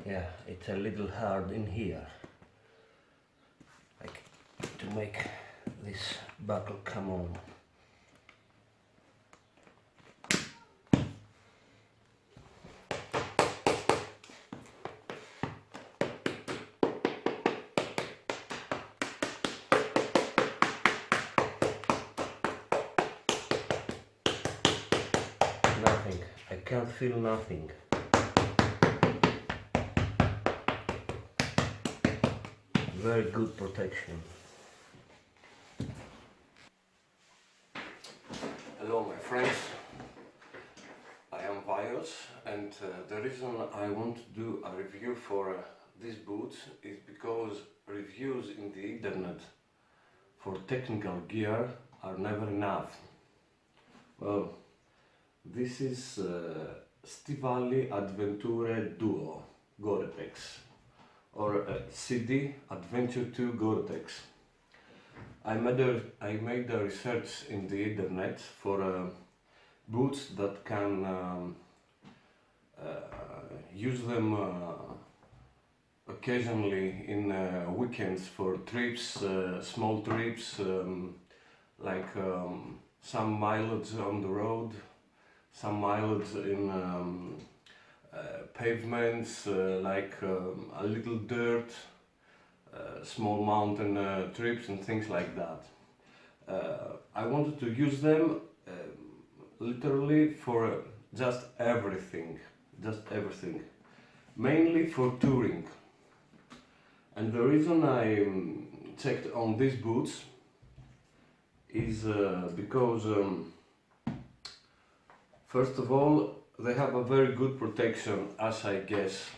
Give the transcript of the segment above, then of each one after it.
Yeah, it's a little hard in here, like to make this buckle come on. Nothing, I can't feel nothing. Very good protection. Hello my friends, I am Vios, and the reason I want to do a review for these boots is because reviews in the internet for technical gear are never enough. Well, this is Stivali Adventure Duo gore-tex, or Sidi Adventure 2 gore-tex. I made a research in the internet for boots that can use them occasionally in weekends for trips, small trips, like some mileage on the road, some mileage in pavements, like a little dirt, small mountain trips and things like that. I wanted to use them literally for just everything, mainly for touring. And the reason I checked on these boots is because first of all, they have a very good protection, as I guess,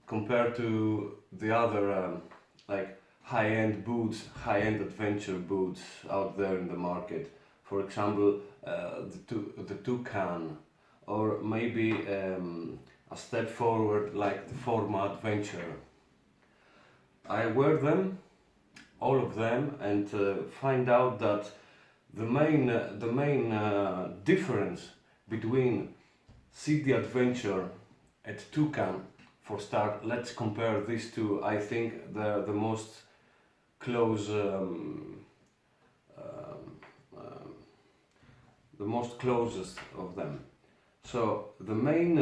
compared to the other like high-end boots, high-end adventure boots out there in the market. For example, the Toucan, or maybe a step forward like the Forma Adventure. I wear them, all of them, and find out that the main difference between Sidi Adventure and Toucan, for start, let's compare these two. I think they're the most close, the most closest of them. So the main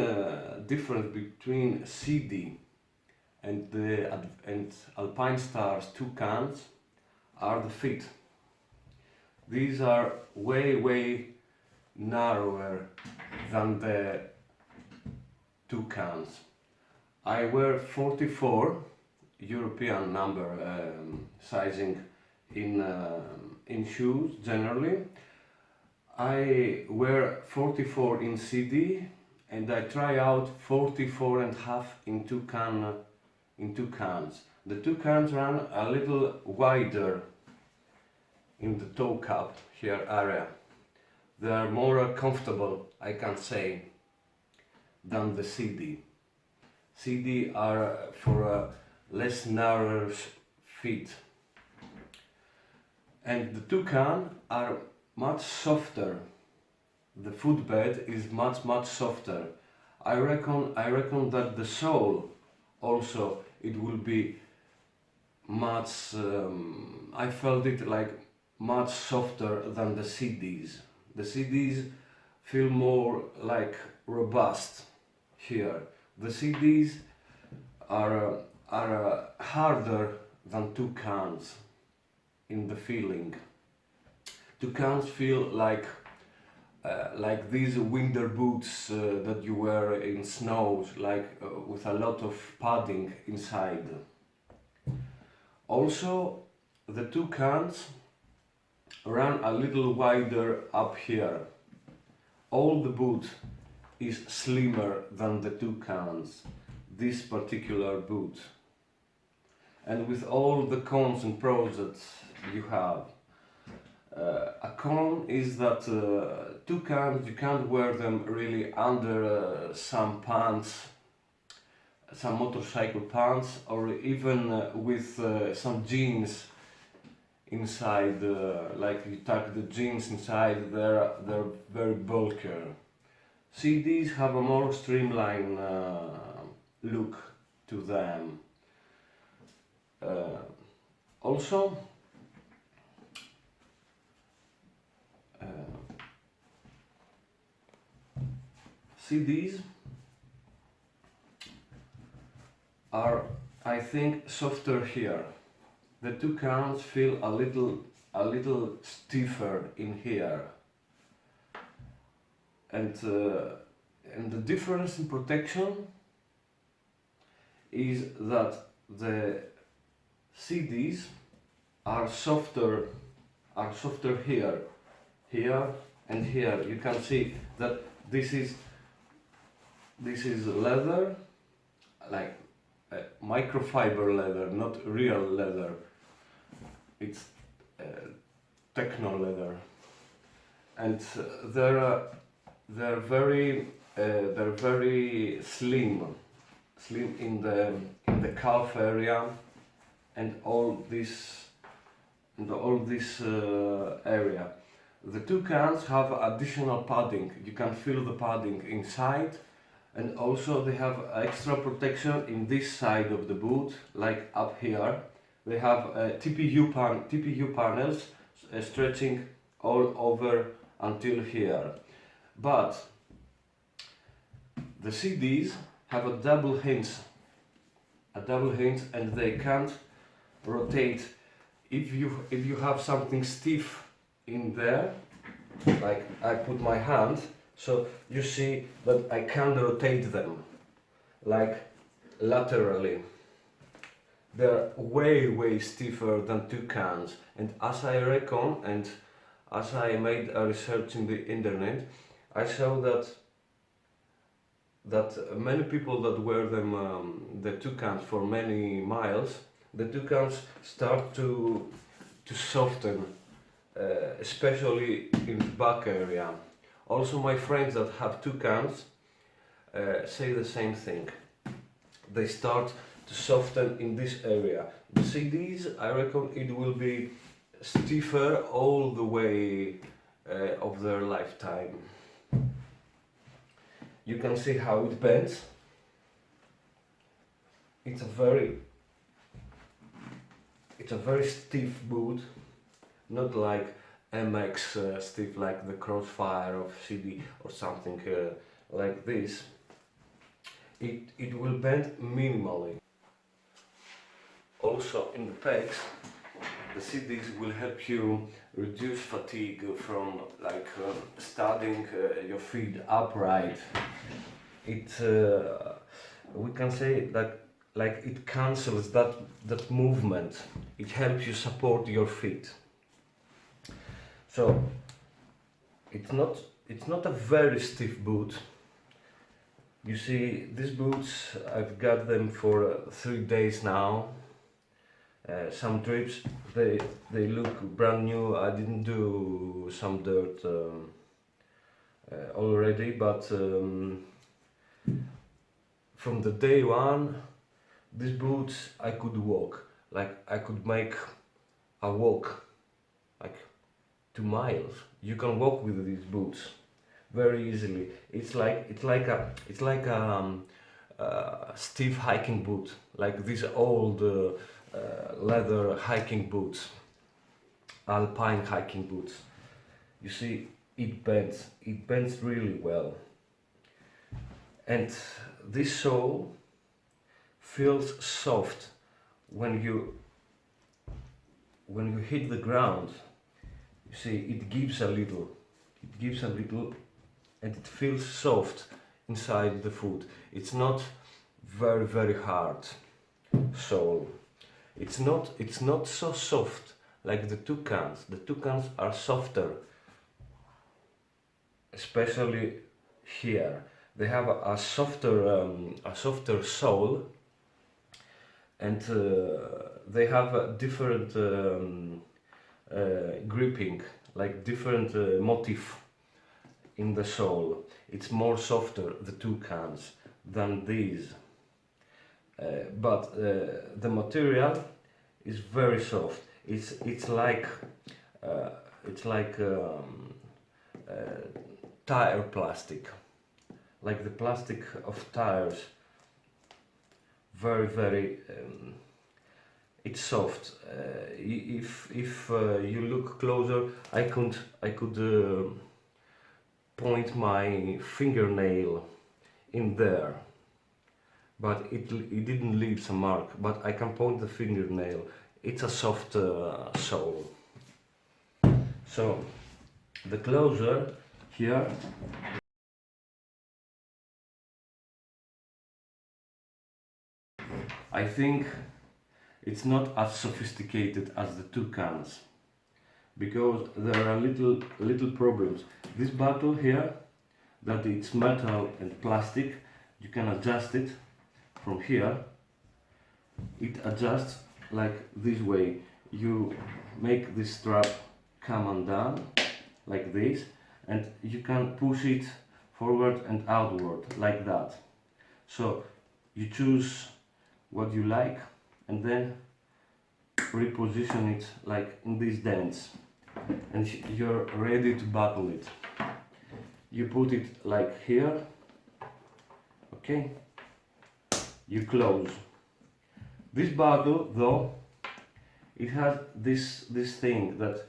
difference between Sidi and the Alpine Star's Toucans are the feet. These are way narrower than the Toucans. I wear 44 European number sizing in shoes generally. I wear 44 in CD, and I try out 44 and a half in Toucans. The Toucans run a little wider in the toe cap here area. They are more comfortable, I can say, than the CD. CD are for less narrow feet, and the Toucan are much softer. The footbed is much softer. I reckon that the sole also it will be much. I felt it like much softer than the CDs. The CDs feel more like robust here. The CDs are harder than Toucans in the feeling. Toucans feel like these winter boots that you wear in snow, like with a lot of padding inside. Also, the Toucans run a little wider up here. All the boot is slimmer than the Toucans, this particular boot. And with all the cons and pros that you have, a con is that Toucans, you can't wear them really under some pants, some motorcycle pants, or even with some jeans inside, like you tuck the jeans inside, they're very bulkier. CDs have a more streamlined look to them. Also, CDs are, I think, softer here. The toucans feel a little stiffer in here, and the difference in protection is that the CDs are softer here, and here. You can see that this is leather, like microfiber leather, not real leather. It's techno leather, and they're very slim in the calf area, and all this area. The toucans have additional padding. You can feel the padding inside, and also they have extra protection in this side of the boot, like up here. They have TPU panels stretching all over until here. But the CDs have a double hinge, and they can't rotate. If you have something stiff in there, like I put my hand, so you see that I can't rotate them, like laterally. They're way stiffer than toucans, and as I reckon, and as I made a research in the internet, I saw that many people that wear them, the toucans, for many miles, the toucans start to soften, especially in the back area. Also, my friends that have toucans say the same thing. They start to soften in this area. The CDs, I reckon it will be stiffer all the way of their lifetime. You can see how it bends. It's a very stiff boot, not like MX stiff like the Crossfire of Sidi or something like this. It will bend minimally. Also in the pegs, the CDs will help you reduce fatigue from studying your feet upright. It we can say that like it cancels that movement. It helps you support your feet. So it's not a very stiff boot. You see, these boots, I've got them for 3 days now. Some trips, they look brand new. I didn't do some dirt already, but from the day one, these boots I could walk. Like I could make a walk, like 2 miles. You can walk with these boots very easily. It's like a stiff hiking boot, like these old leather hiking boots, alpine hiking boots. You see, it bends really well, and this sole feels soft when you hit the ground. You see, it gives a little, and it feels soft inside the foot. It's not very hard sole. It's not so soft like the toucans. The toucans are softer, especially here. They have a softer sole, and they have a different gripping, like different motif in the sole. It's more softer, the toucans, than these. But the material is very soft. It's like tire plastic, like the plastic of tires. very it's soft. If you look closer, I could point my fingernail in there, but it didn't leave some mark. But I can point the fingernail. It's a soft sole. So the closer here, I think it's not as sophisticated as the two cans, because there are little problems. This bottle here, that it's metal and plastic, you can adjust it from here. It adjusts like this way. You make this strap come undone like this, and you can push it forward and outward like that. So you choose what you like and then reposition it like in these dents, and you're ready to buckle it. You put it like here, okay? You close. This buckle though, it has this thing that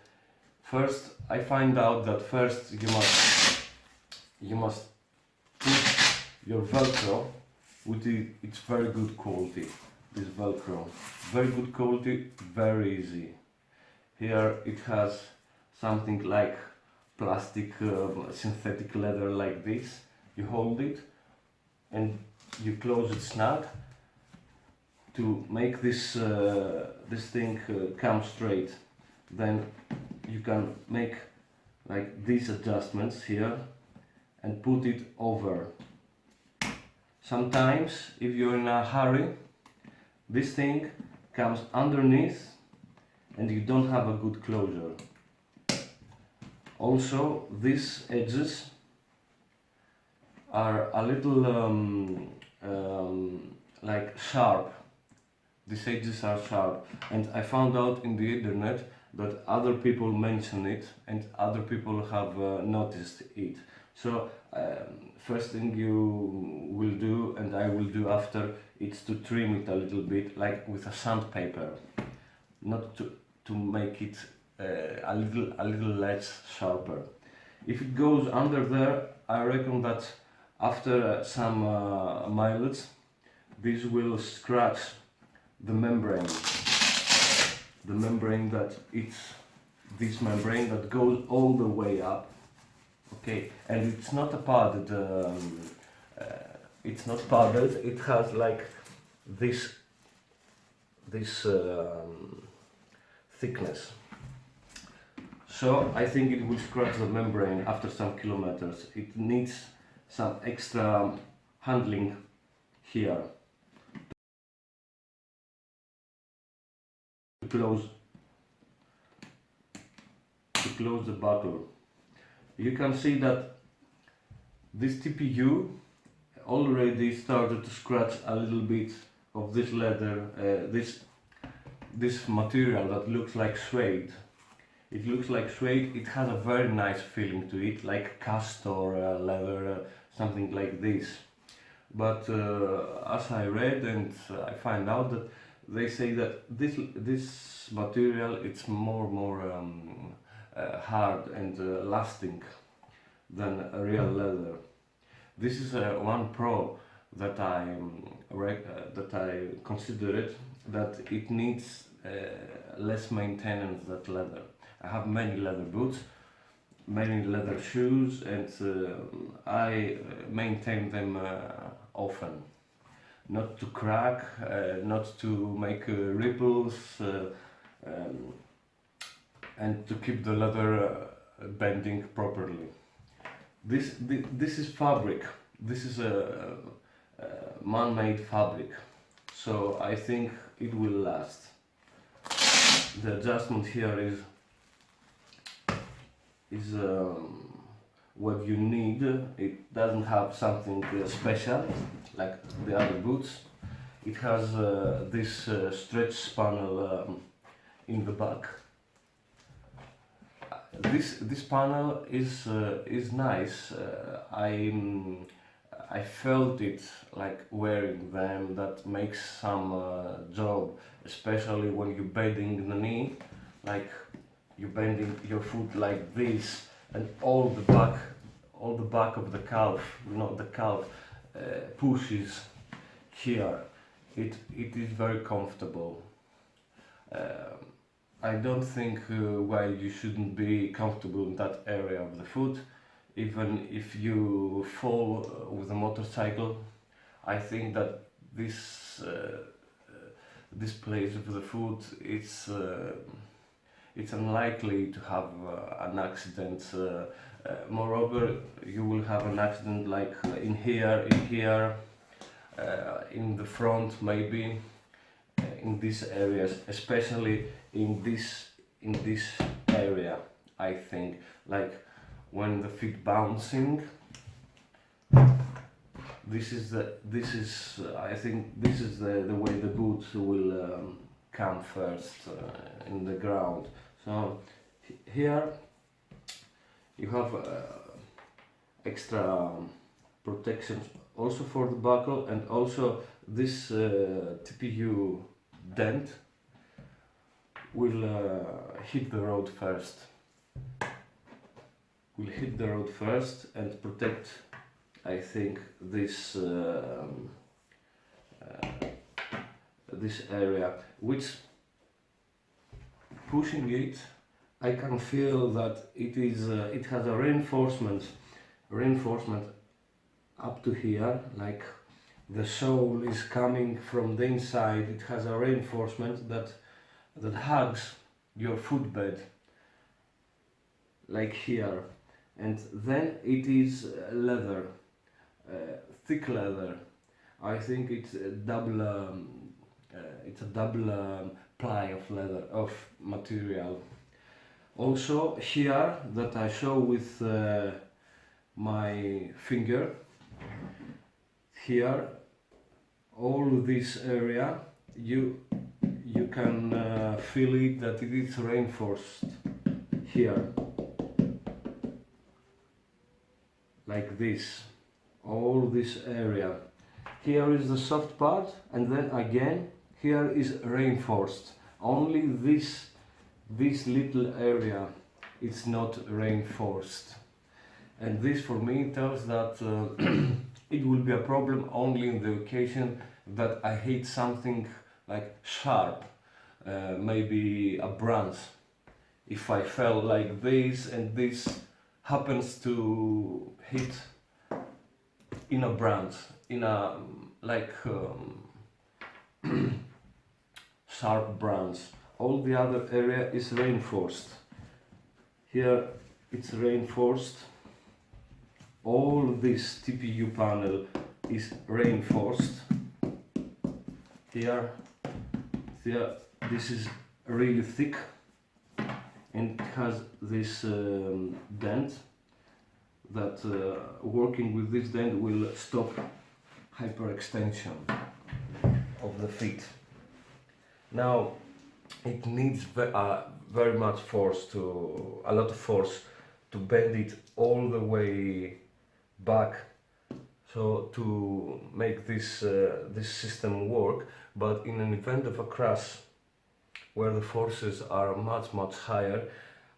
first I find out that first you must put your Velcro with it's very good quality. This Velcro, very good quality, very easy. Here it has something like plastic, synthetic leather like this. You hold it and you close it snug to make this this thing come straight. Then you can make like these adjustments here and put it over. Sometimes if you're in a hurry, this thing comes underneath and you don't have a good closure. Also, these edges are a little like sharp. These edges are sharp, and I found out in the internet that other people mention it and other people have noticed it. So first thing you will do, and I will do after, is to trim it a little bit, like with a sandpaper, not to make it a little less sharper. If it goes under there, I reckon that after some mileage, this will scratch the membrane. The membrane that it's this membrane that goes all the way up. Okay, and it's not a padded. It's not padded. It has like this thickness. So I think it will scratch the membrane after some kilometers. It needs some extra handling here to close the buckle. You can see that this TPU already started to scratch a little bit of this leather, this material that looks like suede. It looks like suede. It has a very nice feeling to it, like castor leather, something like this. But as I read and I find out that they say that this material it's more hard and lasting than a real leather. This is one pro that I consider it, that it needs less maintenance than leather. I have many leather boots, many leather shoes, and I maintain them often. Not to crack, not to make ripples, and to keep the leather bending properly. This is fabric. This is a man-made fabric, so I think it will last. The adjustment here is what you need. It doesn't have something special like the other boots. It has this stretch panel in the back. This panel is nice. I felt it like wearing them. That makes some job, especially when you're bending the knee, like you're bending your foot like this, and all the back of the calf, the calf pushes here. It is very comfortable. Uh, I don't think why you shouldn't be comfortable in that area of the foot. Even if you fall with a motorcycle, I think that this place of the foot, it's unlikely to have an accident. Moreover, you will have an accident like in here, in the front maybe, in these areas, especially in this area. I think like when the feet bouncing. I think this is the way the boot will come first in the ground. So here you have extra protections also for the buckle, and also this TPU dent will hit the road first. Will hit the road first and protect, I think, this this area, which pushing it, I can feel that it has a reinforcement up to here, like the sole is coming from the inside. It has a reinforcement that hugs your footbed, like here, and then it is leather, thick leather. I think it's a double ply of leather, of material. Also here, that I show with my finger, here, all this area, you can feel it, that it is reinforced here, like this, all this area. Here is the soft part, and then again here is reinforced. Only this little area is not reinforced, and this for me tells that it will be a problem only in the occasion that I hit something like sharp, maybe a branch. If I fell like this and this happens to hit in a branch, in a like sharp branch, all the other area is reinforced. Here it's reinforced. All this TPU panel is reinforced. Here, this is really thick, and it has this dent that working with this dent will stop hyperextension of the feet. Now it needs very much force, a lot of force to bend it all the way back, so to make this system work. But in an event of a crash where the forces are much higher,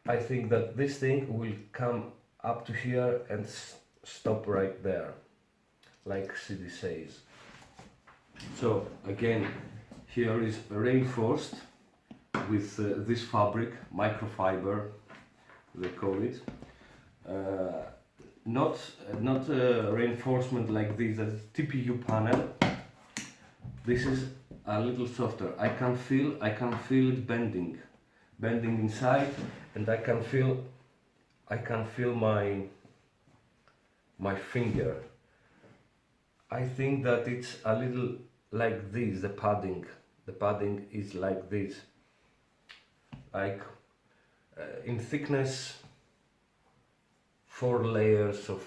I think that this thing will come up to here and stop right there, like Sidi says. So again, here is reinforced with this fabric, microfiber they call it. Not reinforcement like this, the TPU panel. This is a little softer. I can feel it bending inside, and I can feel my finger. I think that it's a little like this. The padding is like this, like in thickness, 4 layers of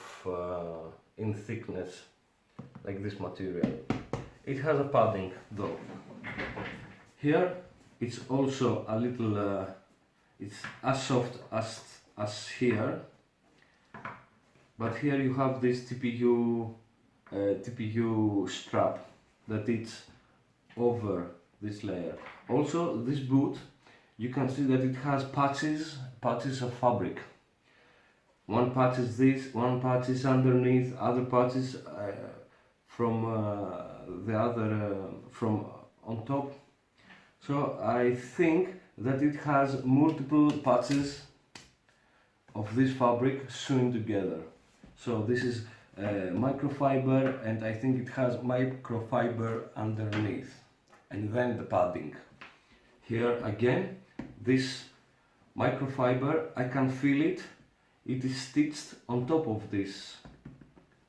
in thickness, like this material. It has a padding though. Here it's also a little it's as soft as here, but here you have this TPU TPU strap that it's over this layer. Also, this boot, you can see that it has patches of fabric. One patch is this, one patch is underneath, other patches from the other from on top. So I think that it has multiple patches of this fabric sewn together. So this is microfiber, and I think it has microfiber underneath, and then the padding. Here again, this microfiber, I can feel it. It is stitched on top of this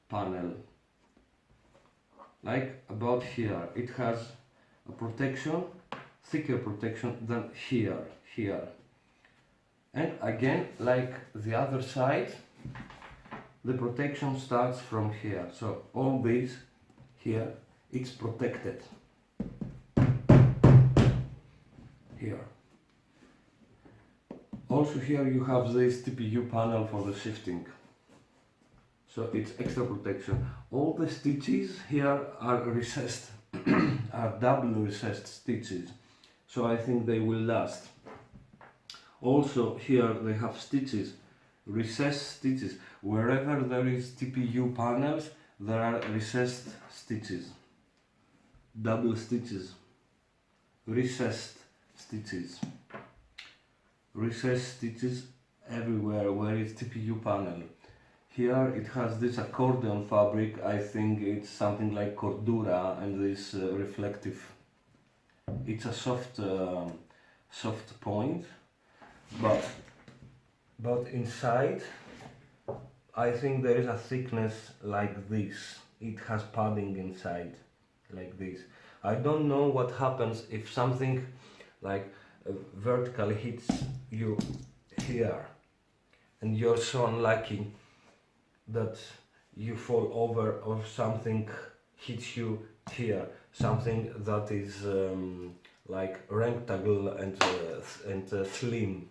panel, like about here. It has a protection, thicker protection than here. And again, like the other side, the protection starts from here. So all this here, it's protected. Here. Also here you have this TPU panel for the shifting. So it's extra protection. All the stitches here are recessed, are double recessed stitches. So I think they will last. Also here they have stitches, recessed stitches. Wherever there is TPU panels, there are recessed stitches, double stitches, recessed stitches, recessed stitches everywhere where it's TPU panel. Here it has this accordion fabric. I think it's something like cordura, and this reflective. It's a soft point, but inside I think there is a thickness like this. It has padding inside like this. I don't know what happens if something like vertically hits you here and you're so unlucky that you fall over, or something hits you here, something that is like rectangle and slim.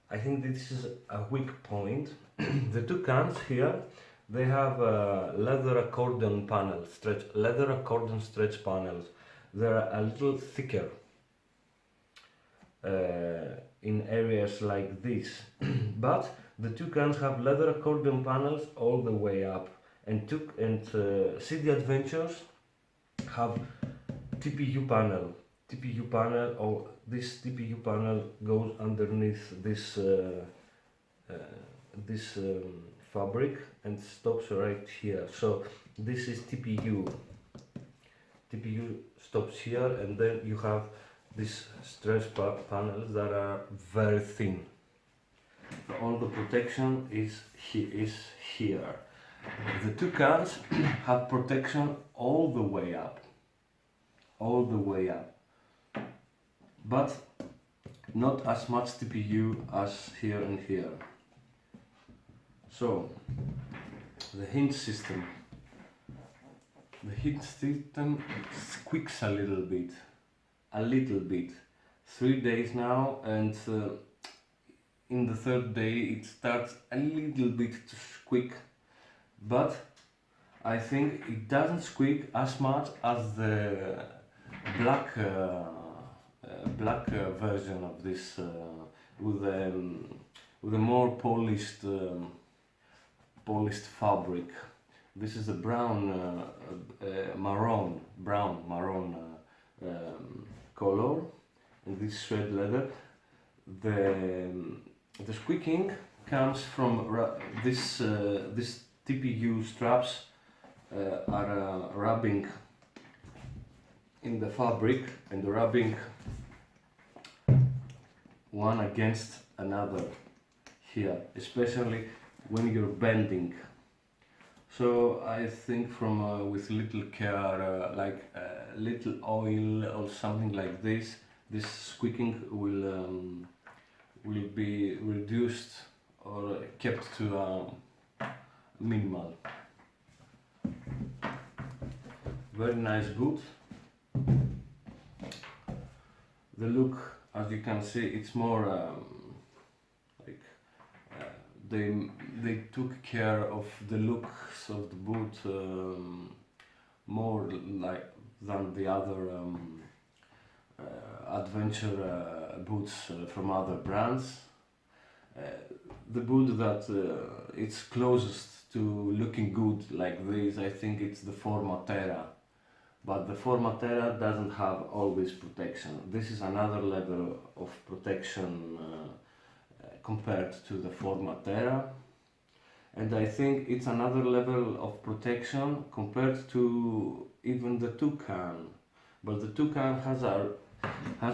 I think this is a weak point. The two cans here, they have leather accordion panels, leather accordion stretch panels. They're a little thicker in areas like this, but the two cans have leather accordion panels all the way up, and Sidi Adventures have TPU panel, or this TPU panel goes underneath this fabric and stops right here. So this is TPU stops here, and then you have these stretch panels that are very thin. All the protection is here. The two cans have protection all the way up, but not as much TPU as here and here. So the hinge system squeaks a little bit. 3 days now, and in the third day it starts a little bit to squeak, but I think it doesn't squeak as much as the black version of this with a more polished fabric. This is the maroon color, and this suede leather. The squeaking comes from this TPU straps are rubbing in the fabric and rubbing one against another here, especially when you're bending. So I think from with little care, like little oil or something like this squeaking will be reduced or kept to minimal. Very nice boot. The look, as you can see, it's more like they took care of the looks of the boot more like than the other adventure boots from other brands. Uh, the boot that it's closest to looking good like this, I think it's the Formatera. But the Formatera doesn't have always protection. This is another level of protection compared to the Formatera. And I think it's another level of protection compared to even the Toucan. But the Toucan has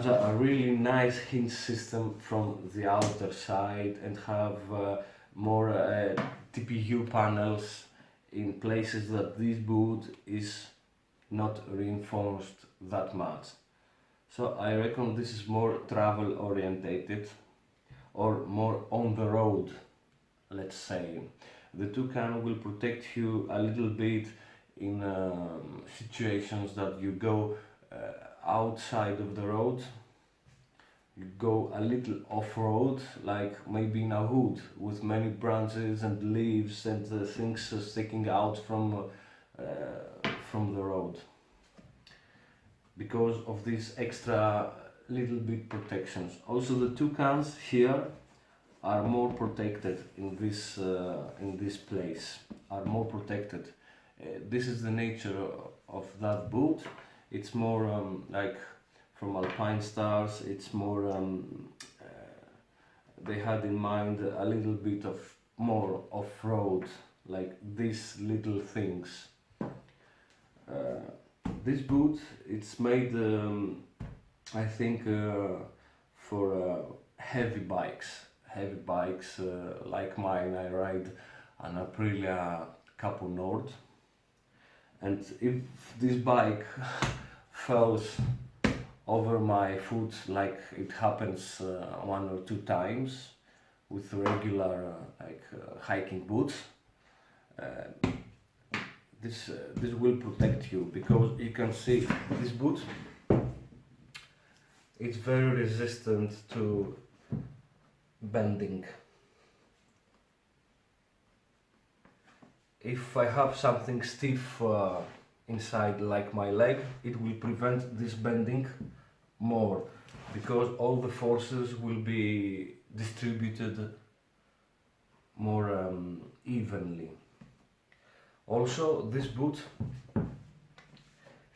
a really nice hinge system from the outer side and have more TPU panels in places that this boot is not reinforced that much. So I reckon this is more travel orientated or more on the road, let's say. The Toucan will protect you a little bit in situations that you go outside of the road, you go a little off-road, like maybe in a wood with many branches and leaves and things sticking out from the road, because of these extra little bit protections. Also the Toucans here are more protected in this place, are more protected. This is the nature of that boot. It's more like from Alpine Stars, it's more they had in mind a little bit of more off-road, like these little things. This boot, it's made I think for heavy bikes like mine. I ride an Aprilia Capo Nord, and if this bike falls over my foot, like it happens 1 or 2 times with regular hiking boots, this will protect you, because you can see this boot, it's very resistant to bending. If I have something stiff inside, like my leg, it will prevent this bending more, because all the forces will be distributed more evenly. Also, this boot,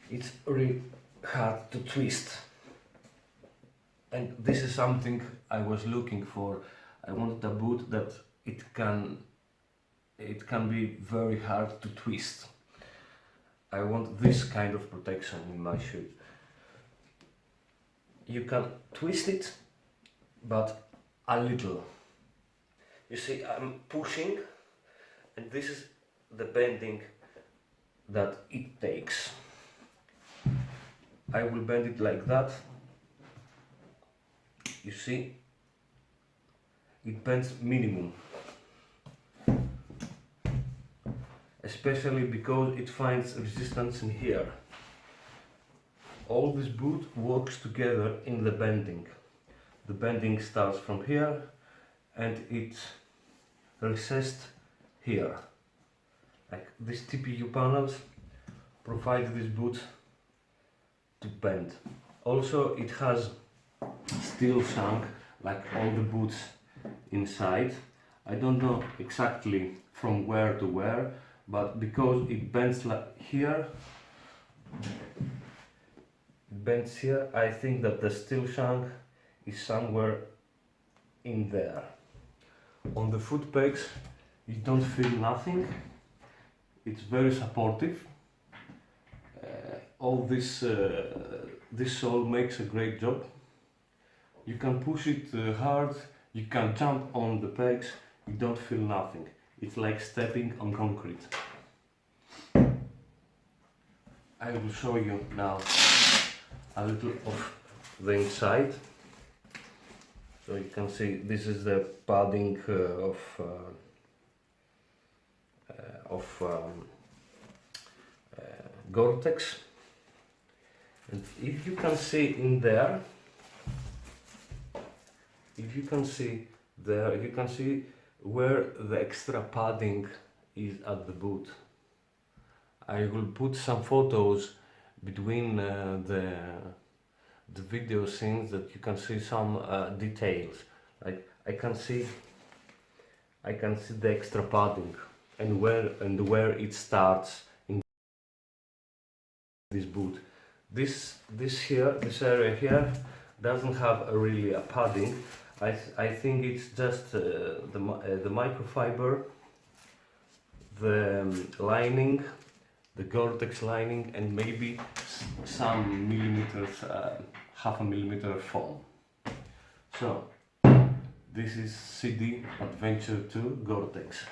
it's really hard to twist, and this is something I was looking for. I wanted a boot that it can be very hard to twist. I want this kind of protection in my shoe. You can twist it, but a little. You see, I'm pushing, and this is the bending that it takes. I will bend it like that. You see, it bends minimum, especially because it finds resistance in here. All this boot works together in the bending. The bending starts from here and it resists here. Like these TPU panels provide this boot to bend. Also, it has steel shank like all the boots inside. I don't know exactly from where to where, but because it bends like here, I think that the steel shank is somewhere in there. On the foot pegs, you don't feel nothing. It's very supportive. All this sole makes a great job. You can push it hard, you can jump on the pegs, you don't feel nothing. It's like stepping on concrete. I will show you now a little of the inside. So you can see this is the padding of gore-tex, and if you can see in there, you can see where the extra padding is at the boot. I will put some photos between the video scenes that you can see some details. Like I can see the extra padding and where it starts in this boot. This area here doesn't have really a padding. I think it's just the microfiber, the lining, the gore-tex lining, and maybe some millimeters, half a millimeter foam. So this is Sidi Adventure 2 gore-tex.